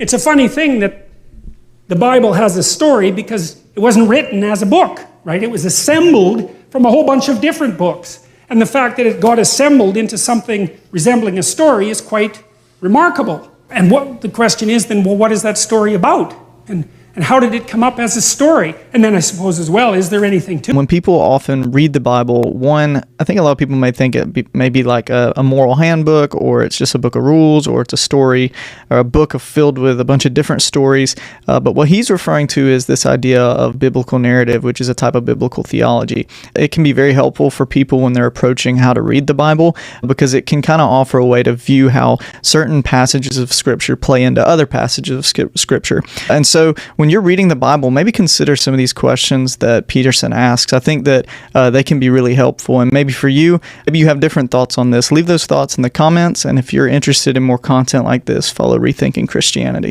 It's a funny thing that the Bible has a story because it wasn't written as a book, right? It was assembled from a whole bunch of different books. And the fact that it got assembled into something resembling a story is quite remarkable. And what the question is then, well, what is that story about? And how did it come up as a story? And then I suppose as well, is there anything to it? When people often read the Bible, one, I think a lot of people may think it may be like a moral handbook, or it's just a book of rules, or it's a story, or a book filled with a bunch of different stories. But what he's referring to is this idea of biblical narrative, which is a type of biblical theology. It can be very helpful for people when they're approaching how to read the Bible, because it can kind of offer a way to view how certain passages of Scripture play into other passages of Scripture. And so when you're reading the Bible, maybe consider some of these questions that Peterson asks. I think that they can be really helpful. And maybe for you, maybe you have different thoughts on this. Leave those thoughts in the comments. And if you're interested in more content like this, follow Rethinking Christianity.